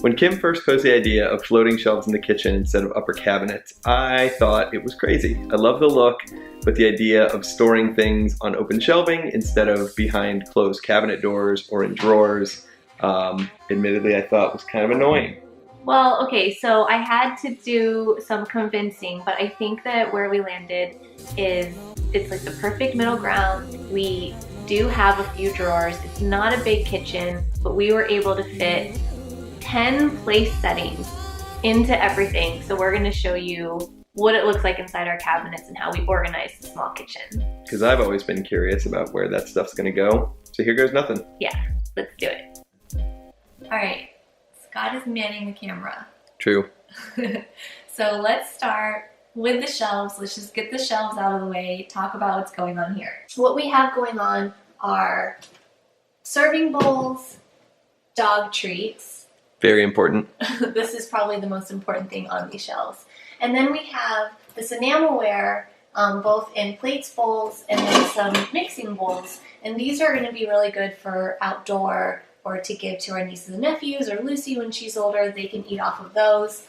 When Kim first posed the idea of floating shelves in the kitchen instead of upper cabinets, I thought it was crazy. I love the look, but the idea of storing things on open shelving instead of behind closed cabinet doors or in drawers, admittedly I thought was kind of annoying. Well, okay, so I had to do some convincing, but I think that where we landed is it's like the perfect middle ground. We do have a few drawers. It's not a big kitchen, but we were able to fit 10 place settings into everything. So we're gonna show you what it looks like inside our cabinets and how we organize the small kitchen. Because I've always been curious about where that stuff's gonna go. So here goes nothing. Yeah, let's do it. All right. Scott is manning the camera. True. So let's start with the shelves. Let's just get the shelves out of the way, talk about what's going on here. What we have going on are serving bowls, dog treats. Very important. This is probably the most important thing on these shelves. And then we have this enamelware, both in plates, bowls, and then some mixing bowls. And these are going to be really good for outdoor or to give to our nieces and nephews, or Lucy when she's older, they can eat off of those.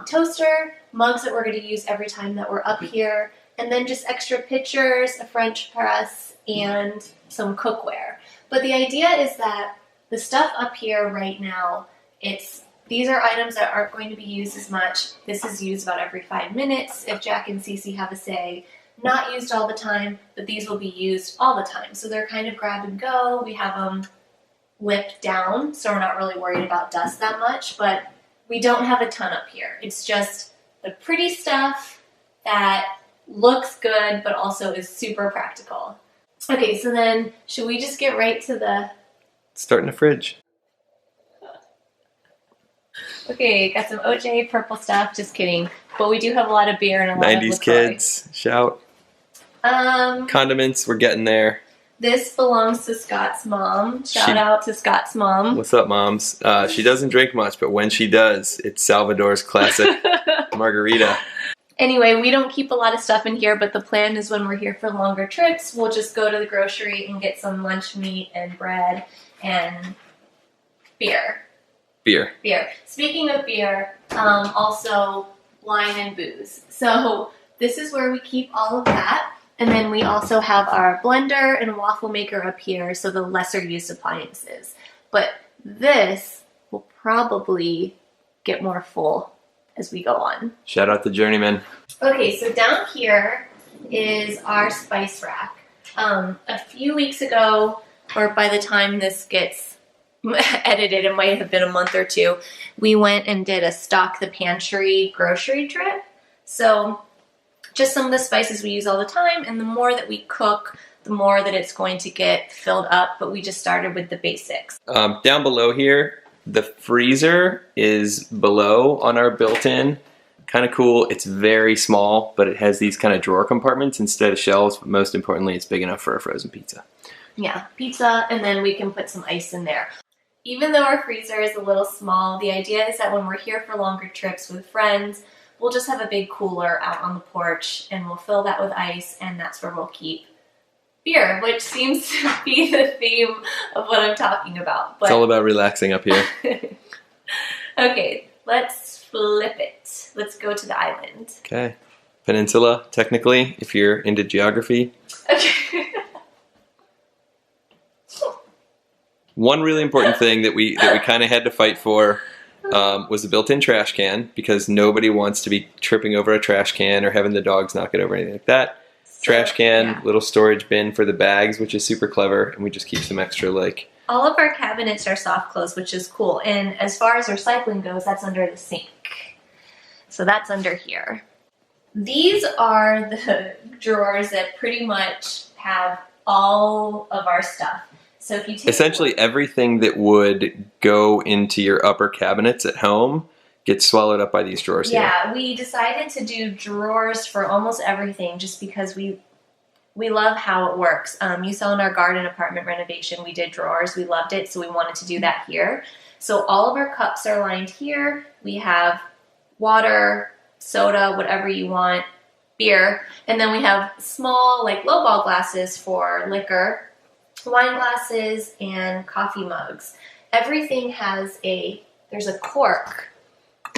Toaster, mugs that we're going to use every time that we're up here, and then just extra pitchers, a French press, and some cookware. But the idea is that the stuff up here right now, these are items that aren't going to be used as much. This is used about every 5 minutes if Jack and Cece have a say. Not used all the time, but these will be used all the time. So they're kind of grab and go. We have them whipped down, so we're not really worried about dust that much, but we don't have a ton up here. It's just the pretty stuff that looks good, but also is super practical. Okay, so then should we just get right to the... Start in the fridge. Okay, got some OJ purple stuff, just kidding. But we do have a lot of beer and a lot of 90s LaCroix. kids, shout. Condiments, we're getting there. This belongs to Scott's mom. Shout out to Scott's mom. What's up, moms? She doesn't drink much, but when she does, it's Salvador's classic margarita. Anyway, we don't keep a lot of stuff in here, but the plan is when we're here for longer trips, we'll just go to the grocery and get some lunch meat and bread and beer. Beer. Speaking of beer, also wine and booze. So this is where we keep all of that. And then we also have our blender and waffle maker up here, so the lesser used appliances. But this will probably get more full as we go on. Shout out to Journeyman. Okay, so down here is our spice rack. A few weeks ago, or by the time this gets edited, it might have been a month or two, we went and did a stock the pantry grocery trip. So just some of the spices we use all the time, and the more that we cook, the more that it's going to get filled up, but we just started with the basics. Down below here, the freezer is below on our built-in. Kind of cool. It's very small, but it has these kind of drawer compartments instead of shelves, but most importantly, it's big enough for a frozen pizza. Yeah, pizza, and then we can put some ice in there. Even though our freezer is a little small, the idea is that when we're here for longer trips with friends, we'll just have a big cooler out on the porch, and we'll fill that with ice, and that's where we'll keep beer, which seems to be the theme of what I'm talking about. But... It's all about relaxing up here. Okay, let's flip it. Let's go to the island. Okay. Peninsula, technically, if you're into geography. Okay. One really important thing that we kind of had to fight for was the built-in trash can, because nobody wants to be tripping over a trash can or having the dogs knock it over, anything like that. Trash can, yeah. Little storage bin for the bags, which is super clever, and we just keep some extra, like... All of our cabinets are soft close, which is cool, and as far as recycling goes, that's under the sink. So that's under here. These are the drawers that pretty much have all of our stuff. So if you take essentially everything that would go into your upper cabinets at home gets swallowed up by these drawers here. Yeah, we decided to do drawers for almost everything just because we love how it works. You saw in our garden apartment renovation, we did drawers. We loved it, so we wanted to do that here. So all of our cups are lined here. We have water, soda, whatever you want, beer, and then we have small, like lowball glasses for liquor, wine glasses, and coffee mugs. Everything has a there's a cork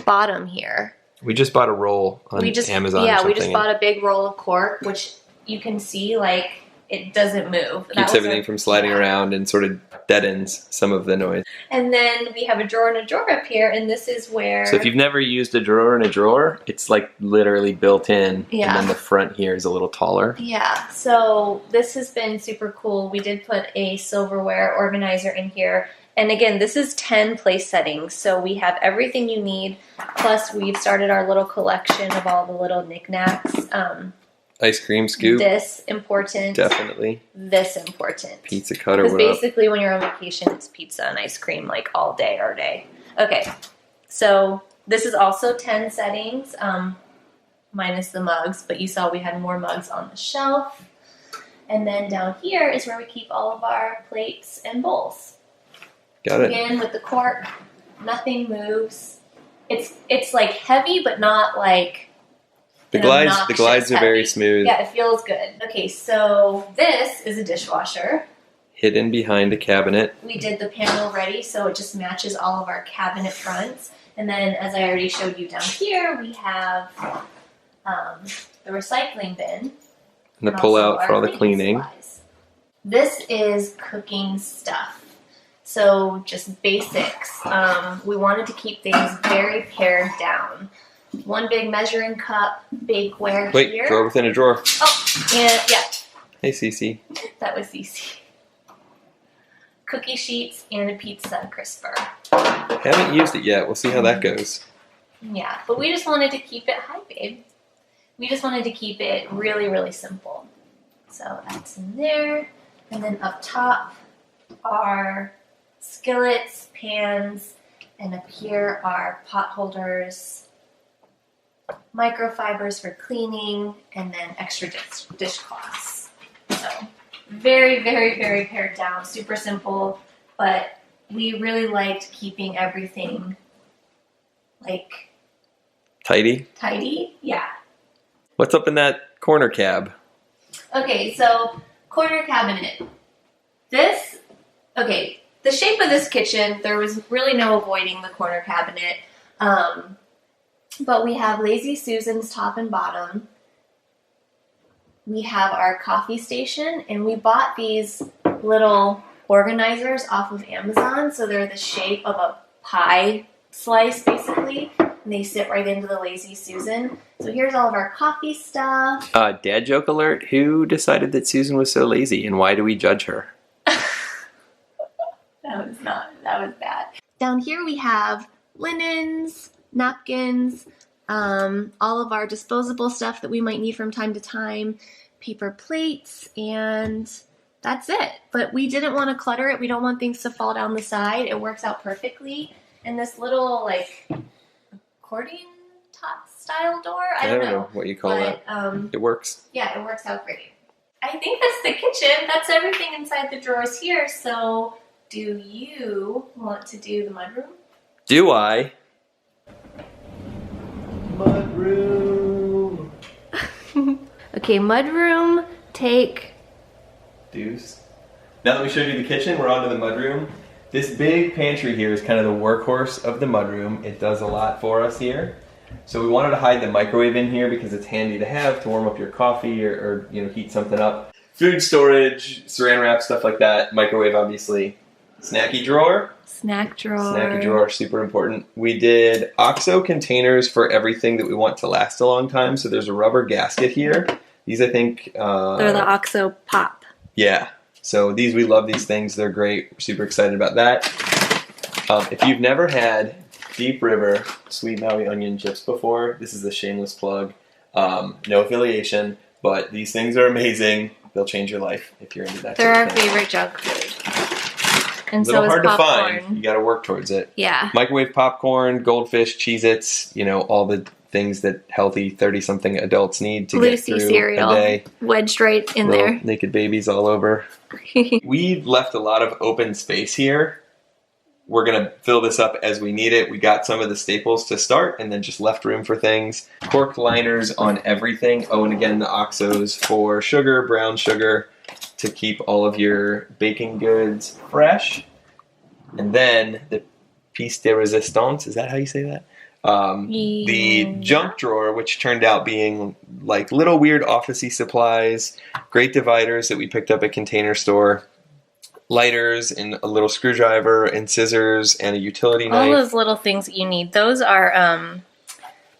bottom here. We just bought a roll on Amazon. Yeah, we just bought a big roll of cork, which you can see like it doesn't move. Keeps everything from sliding around and sort of deadens some of the noise. And then we have a drawer and a drawer up here, and this is where... So if you've never used a drawer and a drawer, it's like literally built in, Yeah. and then the front here is a little taller. Yeah, so this has been super cool. We did put a silverware organizer in here. And again, this is 10 place settings, so we have everything you need. Plus, we've started our little collection of all the little knickknacks. Ice cream scoop. This important. Definitely. This important. Pizza cutter. Because basically when you're on vacation, it's pizza and ice cream like all day or day. Okay, so this is also 10 settings, minus the mugs, but you saw we had more mugs on the shelf. And then down here is where we keep all of our plates and bowls. Got it. Again, with the cork, nothing moves. It's like heavy, but not like... The glides are very smooth. Yeah, it feels good. Okay, so this is a dishwasher. Hidden behind a cabinet. We did the panel ready, so it just matches all of our cabinet fronts. And then, as I already showed you down here, we have the recycling bin. And the pull-out for all the cleaning. Supplies. This is cooking stuff. So, just basics. We wanted to keep things very pared down. One big measuring cup, bakeware here. Wait, drawer within a drawer. Oh, and yeah. Hey, Cece. That was Cece. Cookie sheets and a pizza crisper. Haven't used it yet. We'll see how that goes. Yeah, but we just wanted to keep it, hi babe. We just wanted to keep it really, really simple. So that's in there. And then up top are skillets, pans, and up here are pot holders, microfibers for cleaning, and then extra dishcloths. So very, very, very pared down, super simple, but we really liked keeping everything like Tidy? Tidy, yeah. What's up in that corner cab? Okay, so corner cabinet. The shape of this kitchen, there was really no avoiding the corner cabinet. But we have Lazy Susan's top and bottom. We have our coffee station, and we bought these little organizers off of Amazon. So they're the shape of a pie slice, basically, and they sit right into the Lazy Susan. So here's all of our coffee stuff. Dad joke alert. Who decided that Susan was so lazy, and why do we judge her? That was bad. Down here we have linens, napkins, all of our disposable stuff that we might need from time to time, paper plates, and that's it. But we didn't want to clutter it. We don't want things to fall down the side. It works out perfectly. And this little, like, accordion top style door, I don't know what you call that. It works. Yeah, it works out great. I think that's the kitchen. That's everything inside the drawers here. So do you want to do the mudroom? Do I? Mudroom. Okay, mudroom, take... Deuce. Now that we showed you the kitchen, we're on to the mudroom. This big pantry here is kind of the workhorse of the mudroom. It does a lot for us here. So we wanted to hide the microwave in here because it's handy to have to warm up your coffee or heat something up. Food storage, saran wrap, stuff like that. Microwave, obviously. Snacky drawer. Snack drawer. Snacky drawer, super important. We did OXO containers for everything that we want to last a long time. So there's a rubber gasket here. These, I think... they're the OXO Pop. Yeah. So we love these things. They're great. We're super excited about that. If you've never had Deep River Sweet Maui Onion Chips before, this is a shameless plug. No affiliation, but these things are amazing. They'll change your life if you're into that. They're our favorite junk food. And a little so hard is to popcorn. find. You got to work towards it. Yeah. Microwave popcorn, goldfish, Cheez-Its, all the things that healthy 30-something adults need to Lucy get through cereal, a day. wedged right in Little there. Naked babies all over. We've left a lot of open space here. We're going to fill this up as we need it. We got some of the staples to start and then just left room for things. Cork liners on everything. Oh, and again, the OXOs for sugar, brown sugar, to keep all of your baking goods fresh. And then the piece de resistance. Is that how you say that? The junk drawer, which turned out being like little weird officey supplies, great dividers that we picked up at Container Store, lighters and a little screwdriver and scissors and a utility knife. All those little things that you need. Those are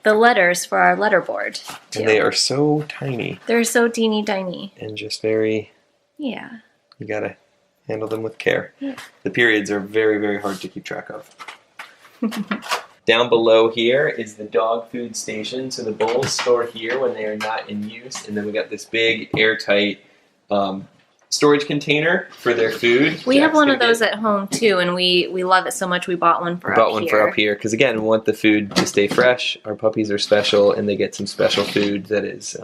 the letters for our letterboard, too. And they are so tiny. They're so teeny tiny. And just very... Yeah. You gotta handle them with care. Yeah. The periods are very, very hard to keep track of. Down below here is the dog food station. So the bowls store here when they are not in use. And then we got this big airtight storage container for their food. We have one of those at home too, and we love it so much we bought one for up here. Bought one for up here because, again, we want the food to stay fresh. Our puppies are special, and they get some special food that is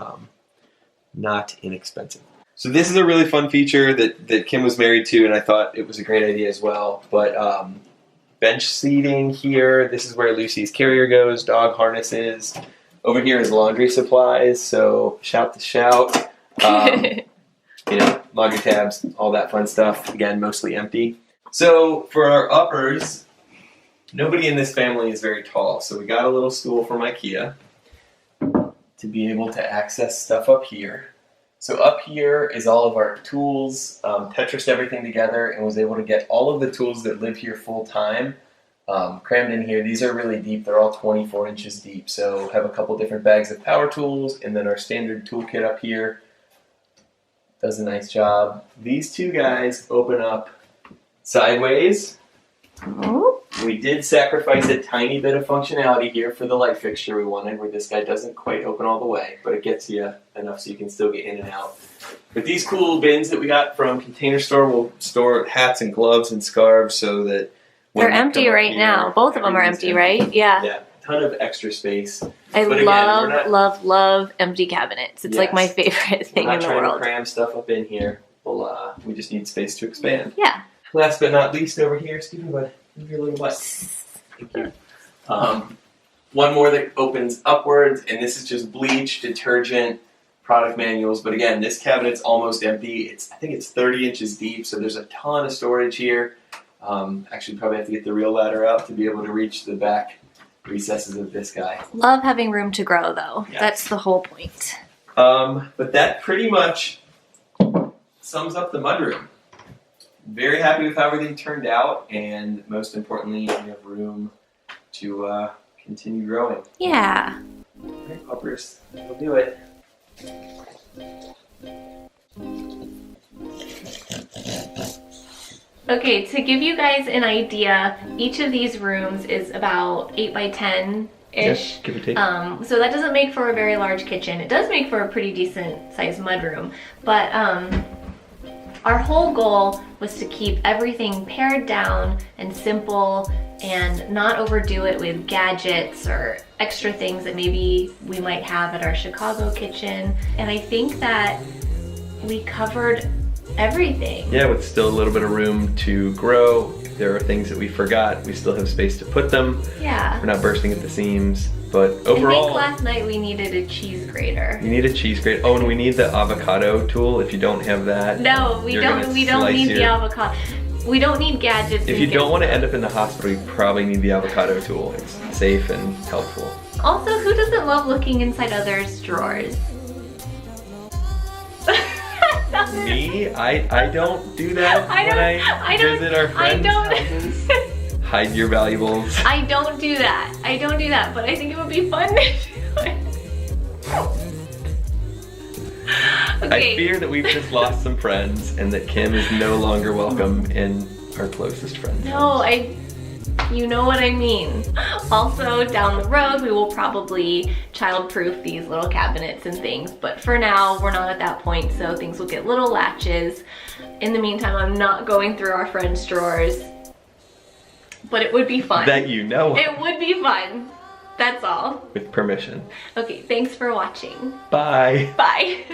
not inexpensive. So this is a really fun feature that Kim was married to, and I thought it was a great idea as well. But bench seating here. This is where Lucy's carrier goes, dog harnesses. Over here is laundry supplies, so shout to shout. You know, laundry tabs, all that fun stuff. Again, mostly empty. So for our uppers, nobody in this family is very tall, so we got a little stool from IKEA to be able to access stuff up here. So up here is all of our tools, Tetrised everything together and was able to get all of the tools that live here full time crammed in here. These are really deep. They're all 24 inches deep. So have a couple different bags of power tools, and then our standard toolkit up here does a nice job. These two guys open up sideways. Oh. We did sacrifice a tiny bit of functionality here for the light fixture we wanted, where this guy doesn't quite open all the way, but it gets you enough so you can still get in and out. But these cool bins that we got from Container Store will store hats and gloves and scarves so that they're empty right now. Both of them are empty, right? Yeah. Yeah, ton of extra space. I love empty cabinets. It's like my favorite thing in the world. We're not trying to cram stuff up in here. Well, we just need space to expand. Yeah. Last but not least, over here, Stephen, bud, move your little butt. Thank you. One more that opens upwards, and this is just bleach, detergent, product manuals. But again, this cabinet's almost empty. I think it's 30 inches deep, so there's a ton of storage here. Actually, probably have to get the real ladder out to be able to reach the back recesses of this guy. Love having room to grow, though. Yes. That's the whole point. But that pretty much sums up the mudroom. Very happy with how everything turned out, and most importantly, we have room to continue growing. Yeah. Okay, puppers, we'll do it. Okay, to give you guys an idea, each of these rooms is about 8 by 10-ish. Yeah, give or take. So that doesn't make for a very large kitchen. It does make for a pretty decent sized mudroom, but our whole goal was to keep everything pared down and simple and not overdo it with gadgets or extra things that maybe we might have at our Chicago kitchen. And I think that we covered everything. Yeah, with still a little bit of room to grow. If there are things that we forgot, we still have space to put them. Yeah. We're not bursting at the seams. But overall, I think last night we needed a cheese grater. You need a cheese grater. Oh, and we need the avocado tool. If you don't have that, no, we don't need the avocado. We don't need gadgets. If you don't want to end up in the hospital, you probably need the avocado tool. It's safe and helpful. Also, who doesn't love looking inside others' drawers? Me? I don't do that when I visit our friends' houses. Hide your valuables. I don't do that. But I think it would be fun to do it. Okay. I fear that we've just lost some friends and that Kim is no longer welcome in our closest friends. No, you know what I mean. Also, down the road, we will probably child-proof these little cabinets and things, but for now, we're not at that point, so things will get little latches. In the meantime, I'm not going through our friends' drawers, but it would be fun. That you know. It would be fun. That's all. With permission. Okay, thanks for watching. Bye. Bye.